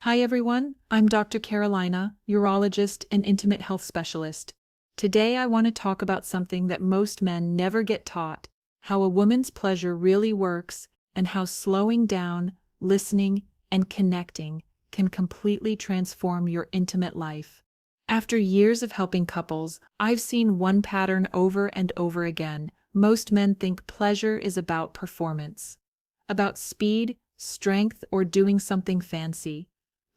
Hi everyone, I'm Dr. Carolina, urologist and intimate health specialist. Today I want to talk about something that most men never get taught, how a woman's pleasure really works, and how slowing down, listening, and connecting can completely transform your intimate life. After years of helping couples, I've seen one pattern over and over again. Most men think pleasure is about performance, about speed, strength, or doing something fancy.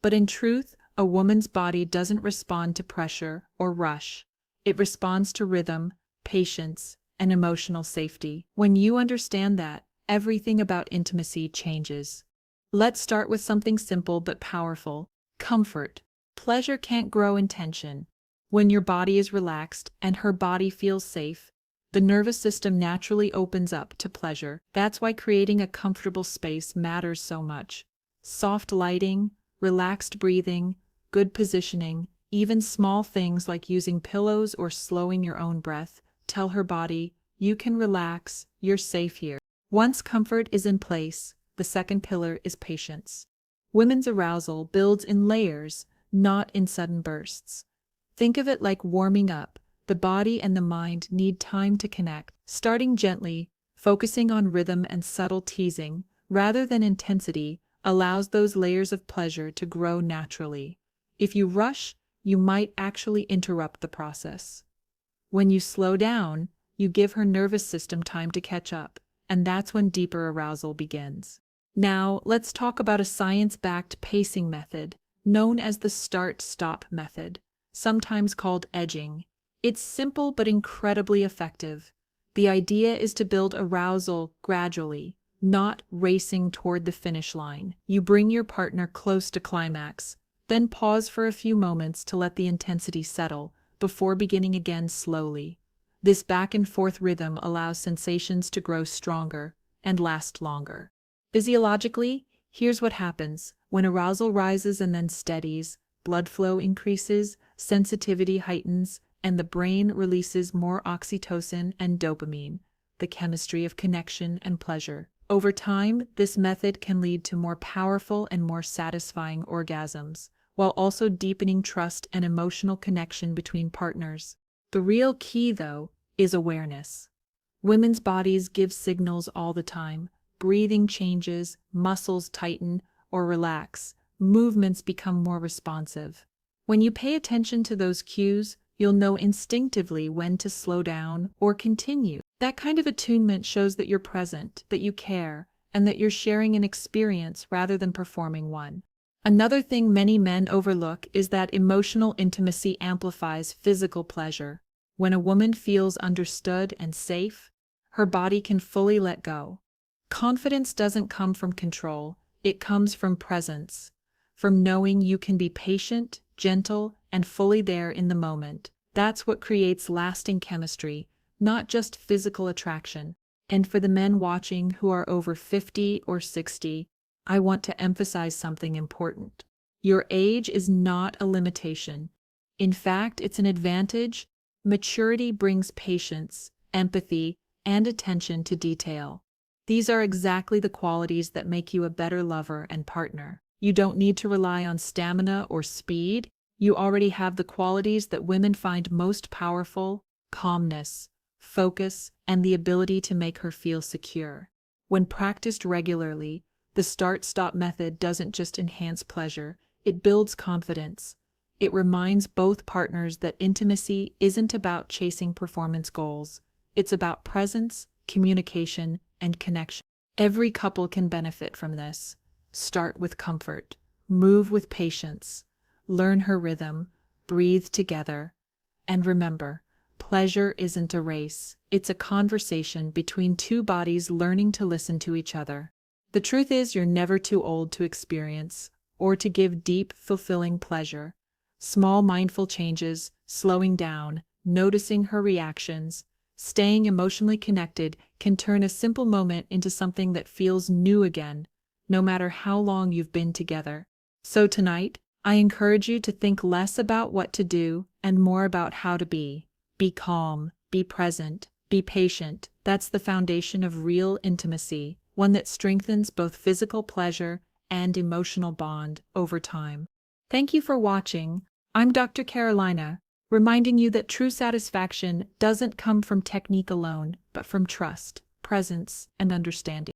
But in truth, a woman's body doesn't respond to pressure or rush. It responds to rhythm, patience, and emotional safety. When you understand that, everything about intimacy changes. Let's start with something simple but powerful: comfort. Pleasure can't grow in tension. When your body is relaxed and her body feels safe, the nervous system naturally opens up to pleasure. That's why creating a comfortable space matters so much. Soft lighting, relaxed breathing, good positioning, even small things like using pillows or slowing your own breath tell her body, you can relax, you're safe here. Once comfort is in place, the second pillar is patience. Women's arousal builds in layers, not in sudden bursts. Think of it like warming up. The body and the mind need time to connect. Starting gently, focusing on rhythm and subtle teasing, rather than intensity, allows those layers of pleasure to grow naturally. If you rush, you might actually interrupt the process. When you slow down, you give her nervous system time to catch up, and that's when deeper arousal begins. Now, let's talk about a science-backed pacing method, known as the start-stop method, sometimes called edging. It's simple but incredibly effective. The idea is to build arousal gradually, not racing toward the finish line. You bring your partner close to climax, then pause for a few moments to let the intensity settle, before beginning again slowly. This back-and-forth rhythm allows sensations to grow stronger and last longer. Physiologically, here's what happens. When arousal rises and then steadies, blood flow increases, sensitivity heightens, and the brain releases more oxytocin and dopamine, the chemistry of connection and pleasure. Over time, this method can lead to more powerful and more satisfying orgasms, while also deepening trust and emotional connection between partners. The real key, though, is awareness. Women's bodies give signals all the time. Breathing changes, muscles tighten or relax, movements become more responsive. When you pay attention to those cues, you'll know instinctively when to slow down or continue. That kind of attunement shows that you're present, that you care, and that you're sharing an experience rather than performing one. Another thing many men overlook is that emotional intimacy amplifies physical pleasure. When a woman feels understood and safe, her body can fully let go. Confidence doesn't come from control, it comes from presence, from knowing you can be patient, gentle, and fully there in the moment. That's what creates lasting chemistry, not just physical attraction. And for the men watching who are over 50 or 60, I want to emphasize something important. Your age is not a limitation. In fact, it's an advantage. Maturity brings patience, empathy, and attention to detail. These are exactly the qualities that make you a better lover and partner. You don't need to rely on stamina or speed. You already have the qualities that women find most powerful: calmness, focus, and the ability to make her feel secure. When practiced regularly, the start-stop method doesn't just enhance pleasure, it builds confidence. It reminds both partners that intimacy isn't about chasing performance goals. It's about presence, communication, and connection. Every couple can benefit from this. Start with comfort, move with patience, learn her rhythm, breathe together, and remember, pleasure isn't a race, it's a conversation between two bodies learning to listen to each other. The truth is, you're never too old to experience or to give deep, fulfilling pleasure. Small mindful changes, slowing down, noticing her reactions, staying emotionally connected can turn a simple moment into something that feels new again, no matter how long you've been together. So tonight, I encourage you to think less about what to do and more about how to be. Be calm, be present, be patient. That's the foundation of real intimacy, one that strengthens both physical pleasure and emotional bond over time. Thank you for watching. I'm Dr. Carolina, reminding you that true satisfaction doesn't come from technique alone, but from trust, presence, and understanding.